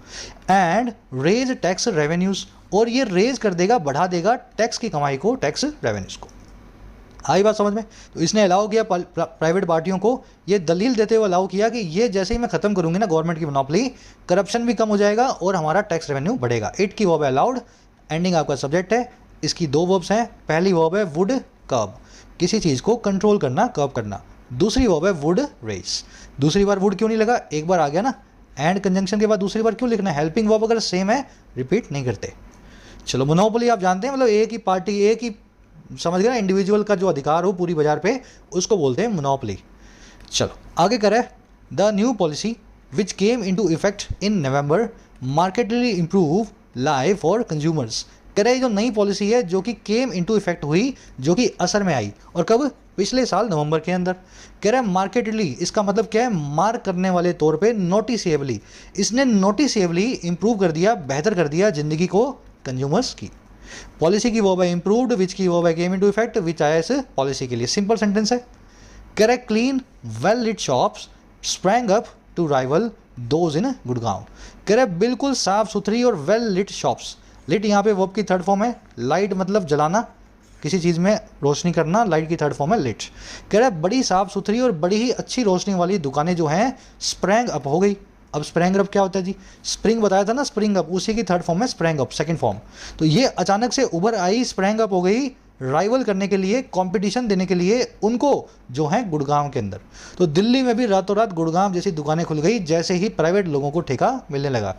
एंड रेज टैक्स रेवेन्यूज़, और ये रेज कर देगा, बढ़ा देगा टैक्स की कमाई को, टैक्स रेवेन्यूज़ को। आई बात समझ में। तो इसने अलाउ किया प्राइवेट पार्टियों को, ये दलील देते हुए अलाउ किया कि ये जैसे ही मैं खत्म करूंगी ना गवर्नमेंट की मोनोपोली, करप्शन भी कम हो जाएगा और हमारा टैक्स रेवेन्यू बढ़ेगा। इट की वर्ब है अलाउड, एंडिंग आपका सब्जेक्ट है, इसकी दो वर्ब्स हैं। पहली वर्ब है वुड कर्ब, किसी चीज़ को कंट्रोल करना, कर्ब करना। दूसरी वर्ब है वुड रेस। दूसरी बार वुड क्यों नहीं लगा, एक बार आ गया ना, एंड कंजंक्शन के बाद दूसरी बार क्यों लिखना है, हेल्पिंग वर्ब अगर सेम है रिपीट नहीं करते। चलो मोनोपोली आप जानते हैं, मतलब एक ही पार्टी, एक ही, समझ गए ना, इंडिविजुअल का जो अधिकार हो पूरी बाजार पे, उसको बोलते हैं मोनोपोली। चलो आगे करें, the new policy which came into effect in November markedly improve life for consumers. कह रहे जो नई पॉलिसी है जो कि केम इनटू इफेक्ट हुई, जो कि असर में आई, और कब, पिछले साल नवंबर के अंदर। कह रहे हैं मार्केटली, इसका मतलब क्या है, मार्क करने वाले तौर पे, नोटिसेबली, इसने नोटिसेबली इंप्रूव कर दिया, बेहतर कर दिया जिंदगी को कंज्यूमर्स की। पॉलिसी की वर्ब है इंप्रूव्ड, विच की वर्ब है केम इनटू इफेक्ट, विच आया इस पॉलिसी के लिए। सिंपल सेंटेंस है। कह रहे clean well lit shops sprang up to rival those in Gurgaon. कह रहे बिल्कुल साफ सुथरी और वेल लिट शॉप्स, लिट यहाँ पे वर्ब की थर्ड फॉर्म है, लाइट मतलब जलाना, किसी चीज़ में रोशनी करना, लाइट की थर्ड फॉर्म है लिट। कह रहे बड़ी साफ सुथरी और बड़ी ही अच्छी रोशनी वाली दुकानें जो हैं स्प्रैंग अप हो गई। अब स्प्रैंग अप क्या होता है जी, स्प्रिंग बताया था ना, स्प्रिंग अप, उसी की थर्ड फॉर्म है स्प्रैंग अप, सेकंड फॉर्म। तो ये अचानक से उभर आई, स्प्रैंग अप हो गई, राइवल करने के लिए, कंपटीशन देने के लिए उनको, जो है गुड़गांव के अंदर। तो दिल्ली में भी रातों रात गुड़गांव जैसी दुकानें खुल गई, जैसे ही प्राइवेट लोगों को ठेका मिलने लगा।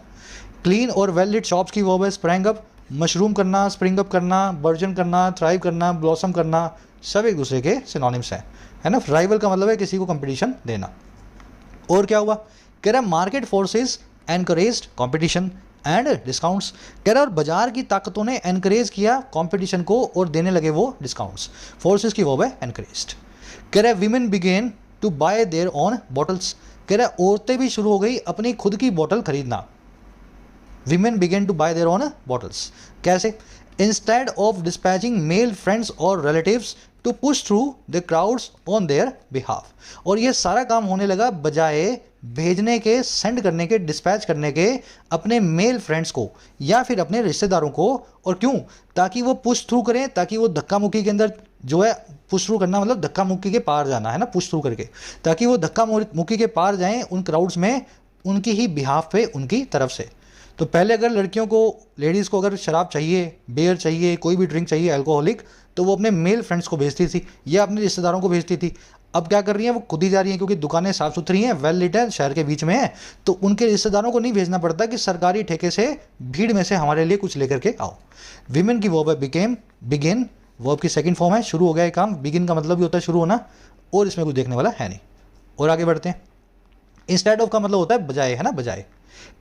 क्लीन और वेल लिट शॉप्स की वर्ब है स्प्रैंग अप, मशरूम करना, स्प्रिंग अप करना, बर्जन करना, थ्राइव करना, ब्लॉसम करना, सब एक दूसरे के सिनोनिम्स हैं, है ना। राइवल का मतलब है किसी को कंपटीशन देना। और क्या हुआ, कह रहा market forces encouraged competition and discounts. कह रहा और बाजार की ताकतों ने एनकरेज किया कंपटीशन को और देने लगे वो डिस्काउंट्स। फोर्सेस की वर्ब है एनकरेज्ड। कह रहा women began to buy their own bottles. कह रहा औरतें भी शुरू हो गई अपनी खुद की बोतल खरीदना। Women began to buy their own bottles. कैसे, instead of dispatching male friends और relatives to push through the crowds on their behalf. और ये सारा काम होने लगा बजाय भेजने के, सेंड करने के, डिस्पैच करने के अपने मेल फ्रेंड्स को या फिर अपने रिश्तेदारों को। और क्यों, ताकि वो पुश थ्रू करें, ताकि वो धक्का मुक्की के अंदर, जो है पुश थ्रू करना मतलब धक्का मुक्की के पार जाना, है ना, पुश थ्रू करके, ताकि वो धक्का मुक्की के पार जाएं उन क्राउड्स में, उनकी ही बिहाफ पे, उनकी तरफ से। तो पहले अगर लड़कियों को, लेडीज़ को अगर शराब चाहिए, बियर चाहिए, कोई भी ड्रिंक चाहिए अल्कोहलिक, तो वो अपने मेल फ्रेंड्स को भेजती थी या अपने रिश्तेदारों को भेजती थी। अब क्या कर रही हैं, वो खुद ही जा रही हैं क्योंकि दुकानें साफ सुथरी हैं, वेल लिट है, शहर के बीच में है, तो उनके रिश्तेदारों को नहीं भेजना पड़ता कि सरकारी ठेके से भीड़ में से हमारे लिए कुछ लेकर के आओ। विमेन की वर्ब है बिकेम, बिगिन वर्ब की सेकंड फॉर्म है, शुरू हो गया ये काम। बिगिन का मतलब भी होता है शुरू होना, और इसमें कुछ देखने वाला है नहीं। और आगे बढ़ते हैं। इंस्टेड ऑफ का मतलब होता है बजाय, है ना, बजाय।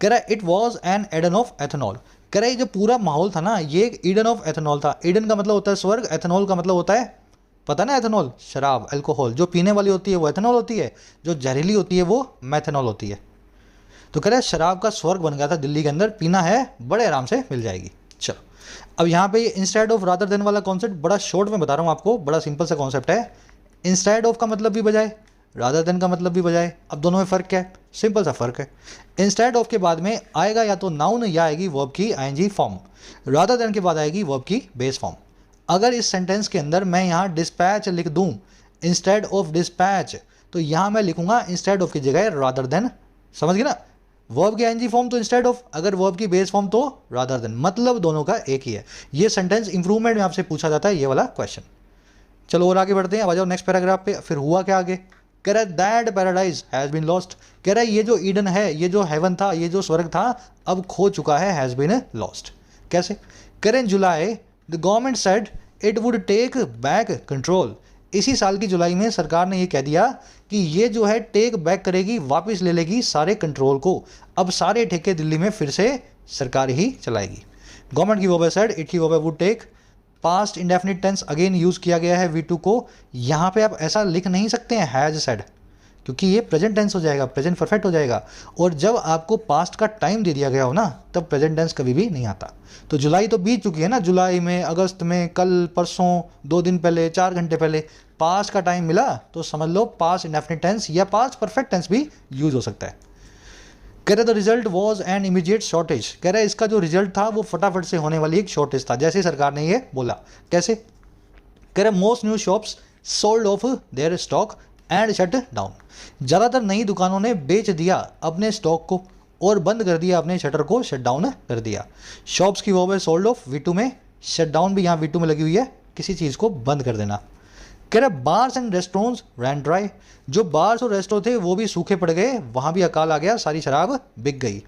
कह रहा है it was an Eden of ethanol. कह रहा है जो पूरा माहौल था ना, ये एक ईडन ऑफ एथेनॉल था। ईडन का मतलब होता है स्वर्ग, एथेनॉल का मतलब होता है, पता ना, एथेनॉल शराब, अल्कोहल। जो पीने वाली होती है वो एथेनॉल होती है, जो जहरीली होती है वो मैथेनॉल होती है। तो कह रहा है शराब का स्वर्ग बन गया था दिल्ली के अंदर, पीना है बड़े आराम से मिल जाएगी। चलो अब यहाँ पे इंस्टेड ऑफ रादर देन वाला कॉन्सेप्ट बड़ा शॉर्ट में बता रहा हूँ आपको, बड़ा सिंपल सा कॉन्सेप्ट है। इंस्टेड ऑफ का मतलब भी बजाय, रादर देन का मतलब भी बजाय। अब दोनों में फ़र्क क्या है, सिंपल सा फ़र्क है। इंस्टेड ऑफ के बाद में आएगा या तो नाउन या आएगी वर्ब की आईएनजी फॉर्म। रादर देन के बाद आएगी वर्ब की बेस फॉर्म। अगर इस सेंटेंस के अंदर मैं यहाँ डिस्पैच लिख दूँ इंस्टेड ऑफ डिस्पैच, तो यहाँ मैं लिखूंगा इंस्टेड ऑफ की जगह रादर देन। समझ गए ना, वर्ब की आईएनजी फॉर्म तो इंस्टेड ऑफ, अगर वर्ब की बेस फॉर्म तो रादर देन, मतलब दोनों का एक ही है। ये सेंटेंस इंप्रूवमेंट में आपसे पूछा जाता है ये वाला क्वेश्चन। चलो और आगे बढ़ते हैं, अब आ जाओ नेक्स्ट पैराग्राफ पे। फिर हुआ क्या आगे, कह रहा है that paradise has been lost. कह रहा है ये जो ईडन है, ये जो हेवन था, ये जो स्वर्ग था, अब खो चुका है, हैज़ बीन लॉस्ट। कैसे, कह रहे हैं July the government said it would take back control. इसी साल की जुलाई में सरकार ने ये कह दिया कि ये जो है टेक बैक करेगी, वापस ले लेगी सारे कंट्रोल को। अब सारे ठेके दिल्ली में फिर से सरकार ही चलाएगी। गवर्नमेंट की वर्ब है सेड, इट की वर्ब है would take. Past indefinite tense again use किया गया है V2 को। यहाँ पे आप ऐसा लिख नहीं सकते हैं हैज़ सेड, क्योंकि ये प्रेजेंट टेंस हो जाएगा, प्रेजेंट परफेक्ट हो जाएगा। और जब आपको पास्ट का टाइम दे दिया गया हो ना, तब प्रेजेंट टेंस कभी भी नहीं आता। तो जुलाई तो बीत चुकी है ना, जुलाई में, अगस्त में, कल, परसों, 2 दिन पहले, 4 घंटे पहले पास्ट का टाइम मिला, तो समझ लो पास्ट इंडेफिनिट टेंस या पास्ट परफेक्ट टेंस भी यूज हो सकता है। कह रहे the result was an immediate shortage. कह रहे इसका जो रिजल्ट था वो फटाफट से होने वाली एक शॉर्टेज था, जैसे सरकार ने ये बोला। कैसे, कह रहे most new shops sold of their stock and shut down. ज़्यादातर नई दुकानों ने बेच दिया अपने स्टॉक को और बंद कर दिया अपने शटर को, शट डाउन कर दिया। शॉप्स की वर्ब है सोल्ड ऑफ V2 में, शट डाउन भी यहाँ V2 में लगी हुई है, किसी चीज़ को बंद कर देना। कह रहे bars and restaurants ran dry. जो बार्स और रेस्टोरेंट थे वो भी सूखे पड़ गए, वहाँ भी अकाल आ गया, सारी शराब बिक गई।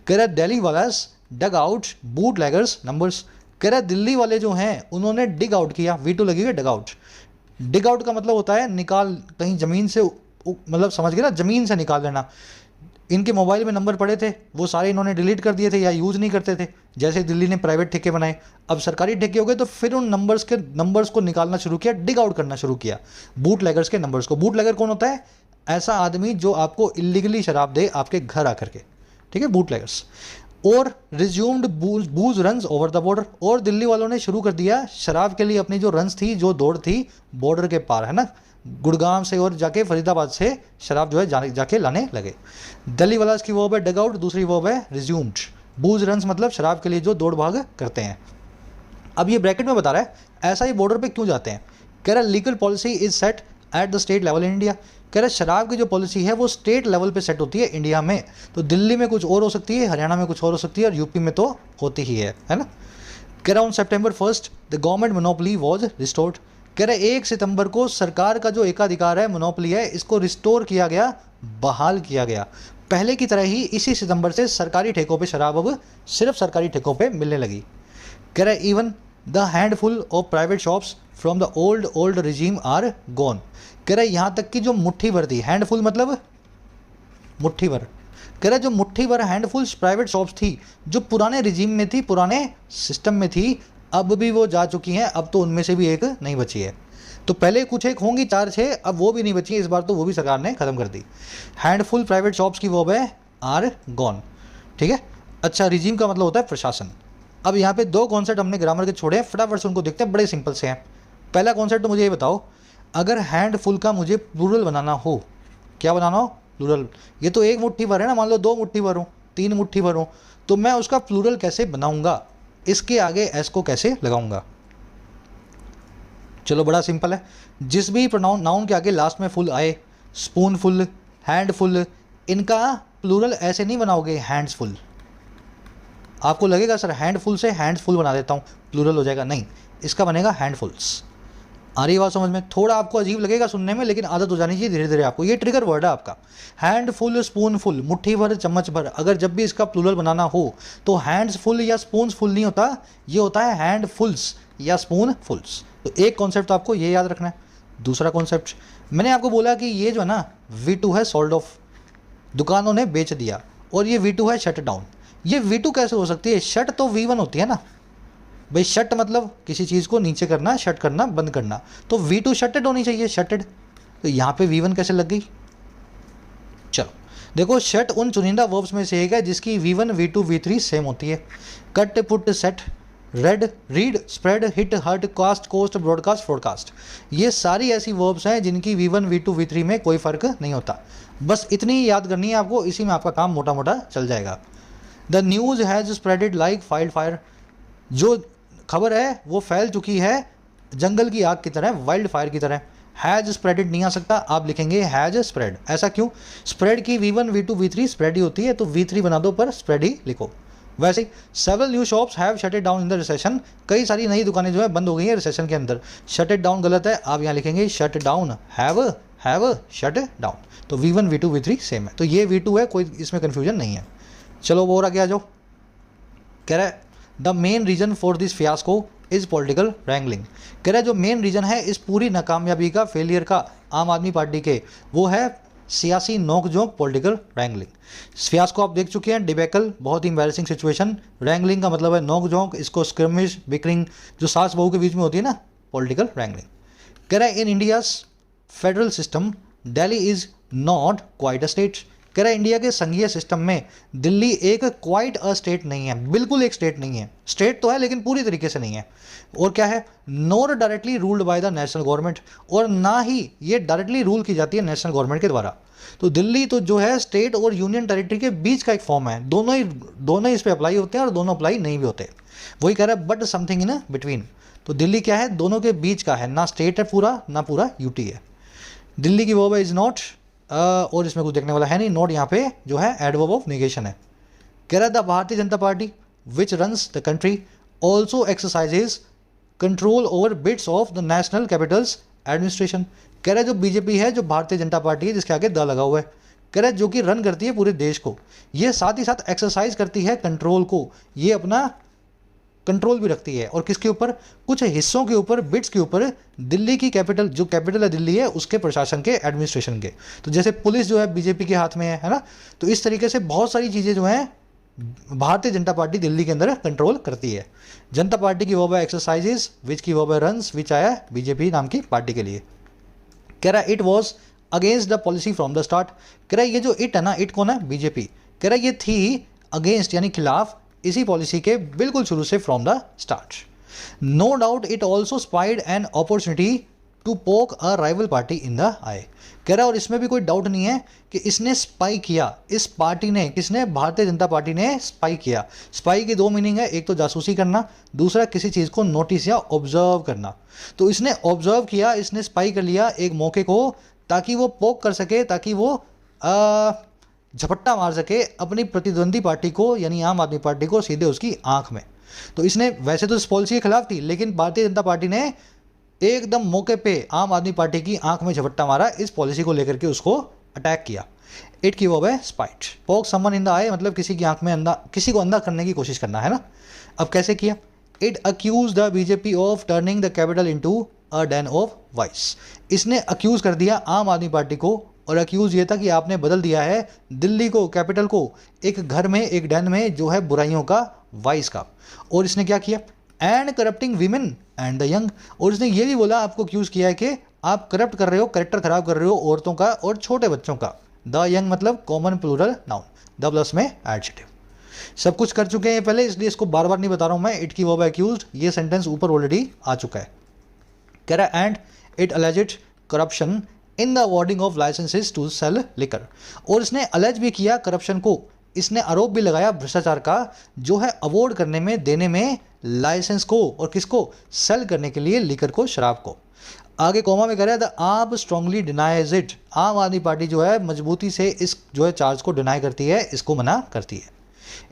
कह रहे Delhi wallahs dug out bootleggers numbers. कह रहे दिल्ली वाले जो हैं उन्होंने डिग आउट किया, V2 लगी हुई है डग आउट। डिग आउट का मतलब होता है निकाल, कहीं ज़मीन से, मतलब समझ गए ना, ज़मीन से निकाल लेना। इनके मोबाइल में नंबर पड़े थे, वो सारे इन्होंने डिलीट कर दिए थे या यूज़ नहीं करते थे। जैसे दिल्ली ने प्राइवेट ठेके बनाए, अब सरकारी ठेके हो गए, तो फिर उन नंबर्स को निकालना शुरू किया, डिग आउट करना शुरू किया बूट लैगर्स के नंबर्स को। बूट लैगर कौन होता है, ऐसा आदमी जो आपको इलीगली शराब दे आपके घर आकर के, ठीक है, बूट लैगर्स। और resumed बूज runs over the border. और दिल्ली वालों ने शुरू कर दिया शराब के लिए अपनी जो रन्स थी, जो दौड़ थी बॉर्डर के पार, है ना, गुड़गांव से और जाके फरीदाबाद से शराब जो है जाके लाने लगे। दिल्ली वाला की वर्ब है डग आउट, दूसरी वर्ब है रिज्यूम्ड। बूज रन्स मतलब शराब के लिए जो दौड़ भाग करते हैं। अब ये ब्रैकेट में बता रहा है ऐसा ही बॉर्डर पे क्यों जाते हैं। कह रहा है legal policy is set at the state level in India. कह रहा है शराब की जो पॉलिसी है वो स्टेट लेवल पे सेट होती है इंडिया में। तो दिल्ली में कुछ और हो सकती है, हरियाणा में कुछ और हो सकती है, और यूपी में तो होती ही है ना। कह रहा हूँ September 1 the government monopoly was restored. कह रहे 1 सितंबर को सरकार का जो एकाधिकार है, मोनोपोली है, इसको रिस्टोर किया गया, बहाल किया गया। पहले की तरह ही इसी सितंबर से सरकारी ठेकों पे शराब अब सिर्फ सरकारी ठेकों पे मिलने लगी। कह रहे even the handful of private shops from the old regime are gone. कह रहे यहाँ तक कि जो मुट्ठी भर थी, हैंडफुल मतलब मुट्ठी भर, कह रहे जो मुट्ठी भर हैंडफुल प्राइवेट शॉप्स थी जो पुराने रिजीम में थी, पुराने सिस्टम में थी, अब भी वो जा चुकी हैं। अब तो उनमें से भी एक नहीं बची है। तो पहले कुछ एक होंगी 4-6, अब वो भी नहीं बची है, इस बार तो वो भी सरकार ने ख़त्म कर दी। हैंडफुल प्राइवेट शॉप्स की वर्ब है आर गॉन, ठीक है। अच्छा, रिजीम का मतलब होता है प्रशासन। अब यहाँ पे 2 कॉन्सेप्ट हमने ग्रामर के छोड़े हैं, फटाफट से उनको देखते हैं, बड़े सिंपल से हैं। पहला कॉन्सेप्ट तो मुझे ये बताओ, अगर हैंडफुल का मुझे प्लूरल बनाना हो, क्या बनाना हो, प्लूरल। ये तो एक मुट्ठी भर है ना, मान लो 2 मुट्ठी भर हो, 3 मुट्ठी भर हो, तो मैं उसका प्लूरल कैसे बनाऊंगा, इसके आगे एस को कैसे लगाऊंगा। चलो बड़ा सिंपल है, जिस भी प्रोनाउन नाउन के आगे लास्ट में फुल आए, स्पूनफुल, हैंडफुल, इनका प्लूरल ऐसे नहीं बनाओगे हैंड्सफुल। आपको लगेगा सर हैंडफुल से हैंड्सफुल बना देता हूँ प्लूरल हो जाएगा, नहीं, इसका बनेगा हैंडफुल्स। आ रही बात समझ में? थोड़ा आपको अजीब लगेगा सुनने में, लेकिन आदत हो जानी चाहिए धीरे धीरे आपको। ये ट्रिगर वर्ड है आपका। हैंड फुल, स्पून फुल, मुट्ठी भर, चम्मच भर। अगर जब भी इसका प्लूरल बनाना हो तो हैंड्स फुल या स्पून फुल नहीं होता, ये होता है हैंड फुल्स या स्पून फुल्स। तो एक कॉन्सेप्ट तो आपको ये याद रखना है। दूसरा कॉन्सेप्ट मैंने आपको बोला कि ये जो है ना V2 है सोल्ड ऑफ, दुकानों ने बेच दिया, और ये V2 है शट डाउन। ये V2 कैसे हो सकती है? शट तो V1 होती है ना भाई। शट मतलब किसी चीज़ को नीचे करना, शट करना, बंद करना। तो V2 शटेड होनी चाहिए, शटेड। तो यहाँ पे V1 कैसे लग गई? चलो देखो, शट उन चुनिंदा वर्ब्स में से एक है जिसकी V1, V2, V3 सेम होती है। Cut, put, set, read, read, spread, hit, hurt, cast, cost, broadcast, forecast, ये सारी ऐसी वर्ब्स हैं जिनकी V1, V2, V3 में कोई फर्क नहीं होता। बस इतनी ही याद करनी है आपको, इसी में आपका काम मोटा मोटा चल जाएगा। The news has spreaded like filed fire, जो खबर है वो फैल चुकी है जंगल की आग की तरह, वाइल्ड फायर की तरह। हैज़ स्प्रेडेड नहीं आ सकता, आप लिखेंगे हैज़ स्प्रेड। ऐसा क्यों? स्प्रेड की V1, V2, V3 स्प्रेड ही होती है, तो V3 बना दो पर स्प्रेड ही लिखो। वैसे ही several new shops have shutted down in the recession, कई सारी नई दुकानें जो है बंद हो गई हैं रिसेशन के अंदर। शटेड डाउन गलत है, आप यहाँ लिखेंगे shut down. Have shut down. तो V1, V2, V3 सेम है, तो ये V2 है, कोई इसमें कन्फ्यूजन नहीं है। चलो वो और आगे आ जाओ। कह रहा है the main reason for this fiasco is political wrangling. कह रहा है जो मेन रीजन है इस पूरी नाकामयाबी का, फेलियर का आम आदमी पार्टी के, वो है सियासी नोकझोंक, पॉलिटिकल रैंगलिंग। फियास्को आप देख चुके हैं, डिबेकल, बहुत ही एम्बैरेसिंग सिचुएशन। रैंगलिंग का मतलब है नोकझोंक, इसको स्क्रिमिश, बिकरिंग, जो सास बहू के बीच में होती है ना, पॉलिटिकल रैंगलिंग। कह रहा है in India's federal system Delhi is not quite a state. कह रहा है इंडिया के संघीय सिस्टम में दिल्ली एक क्वाइट अ स्टेट नहीं है, बिल्कुल एक स्टेट नहीं है। स्टेट तो है लेकिन पूरी तरीके से नहीं है। और क्या है? Not directly ruled by the national government, और ना ही ये डायरेक्टली रूल की जाती है नेशनल गवर्नमेंट के द्वारा। तो दिल्ली तो जो है स्टेट और यूनियन टेरिटरी के बीच का एक फॉर्म है, दोनों ही इस पर अप्लाई होते हैं और दोनों अप्लाई नहीं भी होते। वही कह रहा है बट समथिंग इन बिटवीन। तो दिल्ली क्या है? दोनों के बीच का है, ना स्टेट है पूरा, ना पूरा यूटी है। दिल्ली की वर्ब इज नॉट, और इसमें कुछ देखने वाला है नहीं। नोट यहाँ पे जो है एडवर्ब ऑफ नेगेशन है। कह रहा है the Bharatiya Janata party which runs the country also exercises control over bits of the national Capitals administration. कह रहा है जो बीजेपी है, जो भारतीय जनता पार्टी है, जिसके आगे द लगा हुआ है, कह रहा है जो कि रन करती है पूरे देश को, ये साथ ही साथ एक्सरसाइज करती है कंट्रोल को, ये अपना कंट्रोल भी रखती है। और किसके ऊपर? कुछ हिस्सों के ऊपर, बिट्स के ऊपर, दिल्ली की कैपिटल, जो कैपिटल है दिल्ली है, उसके प्रशासन के, एडमिनिस्ट्रेशन के। तो जैसे पुलिस जो है बीजेपी के हाथ में है ना, तो इस तरीके से बहुत सारी चीज़ें जो हैं भारतीय जनता पार्टी दिल्ली के अंदर कंट्रोल करती है। जनता पार्टी की वर्ब है एक्सरसाइजेज, विच की वर्ब है रन्स, विच आया बीजेपी नाम की पार्टी के लिए। कह रहा है it was against the policy from the start. कह रहा है ये जो इट है ना, इट कौन है? बीजेपी। कह रहा है ये थी अगेंस्ट यानी खिलाफ इसी पॉलिसी के बिल्कुल शुरू से, from the start. No doubt it also spied an opportunity to poke a rival party in the eye. कह रहा है और इसमें भी कोई डाउट नहीं है कि इसने स्पाई किया, इस पार्टी ने, किसने? भारतीय जनता पार्टी ने स्पाई किया। स्पाई की दो मीनिंग है, एक तो जासूसी करना, दूसरा किसी चीज़ को नोटिस या ऑब्जर्व करना। तो इसने ऑब्जर्व किया, इसने स्पाई कर लिया एक मौके को, ताकि वो पोक कर सके, ताकि वो झपट्टा मार सके अपनी प्रतिद्वंदी पार्टी को, यानी आम आदमी पार्टी को, सीधे उसकी आंख में। तो इसने वैसे तो इस पॉलिसी के खिलाफ थी, लेकिन भारतीय जनता पार्टी ने एकदम मौके पे आम आदमी पार्टी की आंख में झपट्टा मारा, इस पॉलिसी को लेकर के उसको अटैक किया। इट की वर्ब है स्पाइट। पोक समवन इन द आई मतलब किसी की आंख में अंधा, किसी को अंधा करने की कोशिश करना है ना। अब कैसे किया? It accuse the BJP of turning the capital into a den of vice. इसने अक्यूज कर दिया आम आदमी पार्टी को, और अक्यूज ये था कि आपने बदल दिया है दिल्ली को, कैपिटल को, एक घर में, एक डेन में जो है बुराइयों का, वाइस का। और इसने क्या किया? And corrupting women and the young. और इसने ये भी बोला, आपको अक्यूज किया है कि आप करप्ट कर रहे हो, करेक्टर खराब कर रहे हो औरतों का और छोटे बच्चों का। द यंग मतलब common plural noun, the plus में एडजेक्टिव। सब कुछ कर चुके हैं पहले, इसलिए इसको बार बार नहीं बता रहा हूं मैं। इट की वर्ब एक्यूज, ये सेंटेंस ऊपर ऑलरेडी आ चुका है। कह रहा है and it alleged corruption in the awarding of licences to sell liquor. और इसने अलेज भी किया करप्शन को, इसने आरोप भी लगाया भ्रष्टाचार का, जो है अवॉर्ड करने में, देने में, लाइसेंस को, और किसको? सेल करने के लिए लिकर को, शराब को। आगे कोमा में कह रहा है द आप स्ट्रांगली डिनाइज इट। आम आदमी पार्टी जो है मजबूती से इस जो है चार्ज को डिनाई करती है, इसको मना करती है।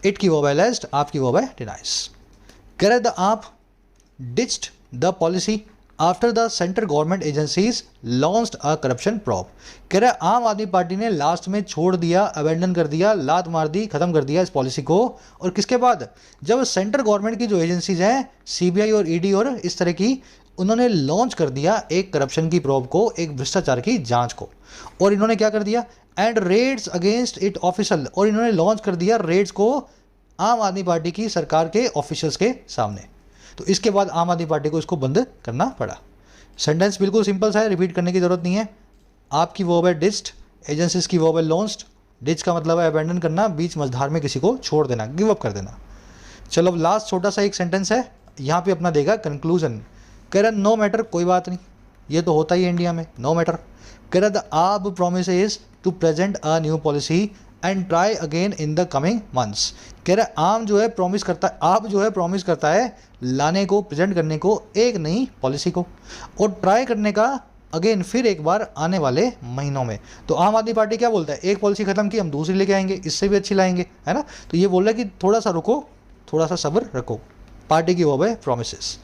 इट की वर्ब है लेस्ट, आपकी वर्ब है डिनाइज। कह रहा है the AAP ditched the policy after the central government agencies launched a corruption probe. कह रहा है आम आदमी पार्टी ने लास्ट में छोड़ दिया, अबेंडन कर दिया, लात मार दी, खत्म कर दिया इस पॉलिसी को। और किसके बाद? जब सेंट्रल गवर्नमेंट की जो एजेंसीज हैं, सीबीआई और ईडी और इस तरह की, उन्होंने लॉन्च कर दिया एक करप्शन की प्रॉब को, एक भ्रष्टाचार की जांच को। और इन्होंने क्या कर दिया? And raids against it official, और इन्होंने लॉन्च कर दिया रेड्स को आम आदमी पार्टी की सरकार के ऑफिशियल्स के सामने। तो इसके बाद आम आदमी पार्टी को इसको बंद करना पड़ा। सेंटेंस बिल्कुल सिंपल सा है, रिपीट करने की जरूरत नहीं है। आपकी वर्ब है डिस्ड, एजेंसीज की वर्ब है लॉन्च्ड। डिच का मतलब है अबैंडन करना, बीच मझधार में किसी को छोड़ देना, गिव अप कर देना। चलो अब लास्ट छोटा सा एक सेंटेंस है, यहाँ पे अपना देगा कंक्लूजन। कह रहा नो मैटर, कोई बात नहीं, ये तो होता ही है इंडिया में, नो मैटर। कह रहा the AAP promise is to present a new policy and try again in the coming months. कह रहा है आम जो है प्रॉमिस करता है, आप जो है प्रॉमिस करता है लाने को, प्रेजेंट करने को एक नई पॉलिसी को, और ट्राई करने का अगेन फिर एक बार आने वाले महीनों में। तो आम आदमी पार्टी क्या बोलता है? एक पॉलिसी खत्म की, हम दूसरी लेके आएंगे, इससे भी अच्छी लाएंगे, है ना। तो ये बोल रहा है कि थोड़ा सा रुको, थोड़ा सा सब्र रखो। पार्टी की वो है प्रोमिसेस।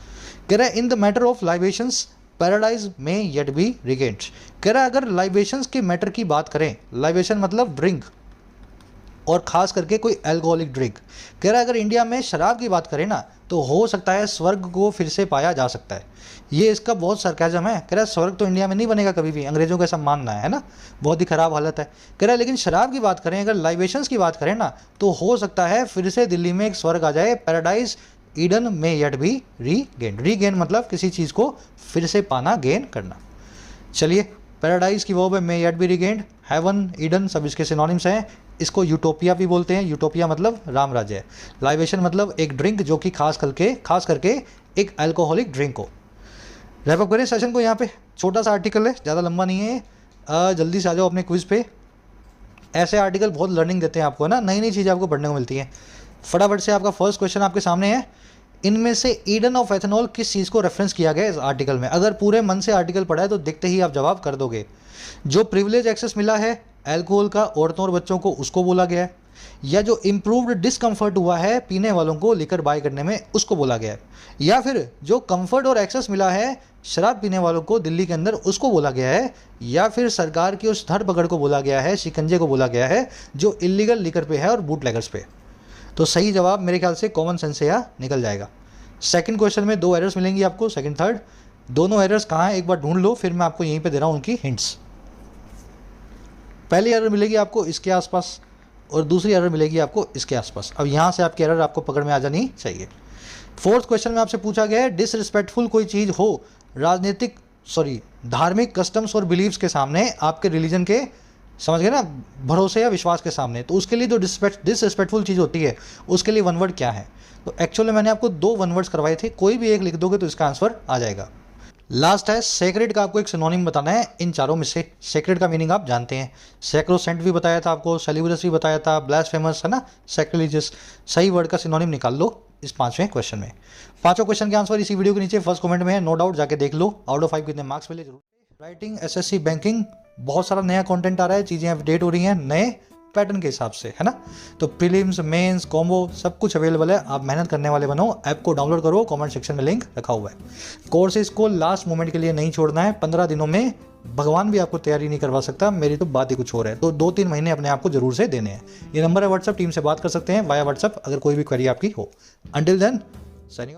कह रहा है in the matter of libations paradise may yet be regained. कह रहा है अगर लाइबेशंस के मैटर की बात करें, लाइबेशन मतलब ड्रिंक, और ख़ास करके कोई अल्कोहलिक ड्रिंक। कह रहा है अगर इंडिया में शराब की बात करें ना, तो हो सकता है स्वर्ग को फिर से पाया जा सकता है। ये इसका बहुत सरकाज़म है। कह रहा है स्वर्ग तो इंडिया में नहीं बनेगा कभी भी, अंग्रेज़ों का ऐसा मानना है ना, बहुत ही ख़राब हालत है। कह रहा है लेकिन शराब की बात करें, अगर लाइबेशंस की बात करें ना, तो हो सकता है फिर से दिल्ली में एक स्वर्ग आ जाए, पैराडाइज ईडन में येट भी रीगेन। रीगेन मतलब किसी चीज़ को फिर से पाना, गेन करना। चलिए, पैराडाइज की वर्ब है may yet be regained, heaven, Eden सब इसके सिनोनिम्स हैं। इसको यूटोपिया भी बोलते हैं, यूटोपिया मतलब राम राज्य है। लाइबेशन मतलब एक ड्रिंक जो कि खास करके एक अल्कोहलिक ड्रिंक हो। रैप अप करें सेशन को यहाँ पे, छोटा सा आर्टिकल है, ज़्यादा लंबा नहीं है। जल्दी से आ जाओ अपने क्विज पे। ऐसे आर्टिकल बहुत लर्निंग देते हैं आपको, है ना, नई नई चीज़ें आपको पढ़ने को मिलती हैं। फटाफट से आपका फर्स्ट क्वेश्चन आपके सामने है। इनमें से ईडन ऑफ एथेनॉल किस चीज़ को रेफरेंस किया गया इस आर्टिकल में? अगर पूरे मन से आर्टिकल पढ़ा है तो देखते ही आप जवाब कर दोगे। जो प्रिविलेज एक्सेस मिला है अल्कोहल का औरतों और बच्चों को, उसको बोला गया है। या जो इम्प्रूव्ड डिस्कम्फर्ट हुआ है पीने वालों को लिकर बाय करने में, उसको बोला गया है। या फिर जो कंफर्ट और एक्सेस मिला है शराब पीने वालों को दिल्ली के अंदर, उसको बोला गया है। या फिर सरकार की उस धरपकड़ को बोला गया है, शिकंजे को बोला गया है जो इलीगल लिकर पे है और बूटलेगर्स पे। तो सही जवाब मेरे ख्याल से कॉमन सेंस से यहाँ निकल जाएगा। सेकंड क्वेश्चन में 2 एरर्स मिलेंगी आपको, सेकंड थर्ड। दोनों एरर्स कहाँ हैं एक बार ढूंढ लो, फिर मैं आपको यहीं पे दे रहा हूँ उनकी हिंट्स। पहली एरर मिलेगी आपको इसके आसपास, और दूसरी एरर मिलेगी आपको इसके आसपास। अब यहाँ से आपकी एरर आपको पकड़ में आ जानी चाहिए। फोर्थ क्वेश्चन में आपसे पूछा गया है डिसरिस्पेक्टफुल कोई चीज़ हो धार्मिक कस्टम्स और बिलीव्स के सामने, आपके रिलीजन के, समझ गए ना, भरोसे या विश्वास के सामने, तो उसके लिए जो डिसरिस्पेक्टफुल चीज़ होती है उसके लिए वन वर्ड क्या है? तो एक्चुअली मैंने आपको 2 वन वर्ड्स करवाए थे, कोई भी एक लिख दोगे तो इसका आंसर आ जाएगा। लास्ट है सेक्रेड का, आपको एक सिनोनिम बताना है इन चारों में से। सेक्रेड का मीनिंग आप जानते हैं, सैक्रोसेंट भी बताया था आपको, सेलिब्रस भी बताया था, ब्लास्फेमस है ना, सैक्रिलीजियस। सही वर्ड का सिनोनिम निकाल लो इस 5वें क्वेश्चन में। 5 क्वेश्चन के आंसर इसी वीडियो के नीचे फर्स्ट कमेंट में है, नो डाउट जाके देख लो। आउट ऑफ 5 कितने मार्क्स मिले जरूर। राइटिंग, एसएससी, बैंकिंग, बहुत सारा नया कंटेंट आ रहा है, चीज़ें अपडेट हो रही हैं नए पैटर्न के हिसाब से, है ना। तो प्रीलिम्स, मेंस, कॉम्बो सब कुछ अवेलेबल है। आप मेहनत करने वाले बनो, ऐप को डाउनलोड करो, कमेंट सेक्शन में लिंक रखा हुआ है। कोर्सेज को लास्ट मोमेंट के लिए नहीं छोड़ना है। 15 दिनों में भगवान भी आपको तैयारी नहीं करवा सकता, मेरी तो बात ही कुछ और है। तो 2-3 महीने अपने आप को जरूर से देने हैं। ये नंबर है व्हाट्सएप, टीम से बात कर सकते हैं वाया व्हाट्सएप अगर कोई भी क्वेरी आपकी हो। Until then signing of.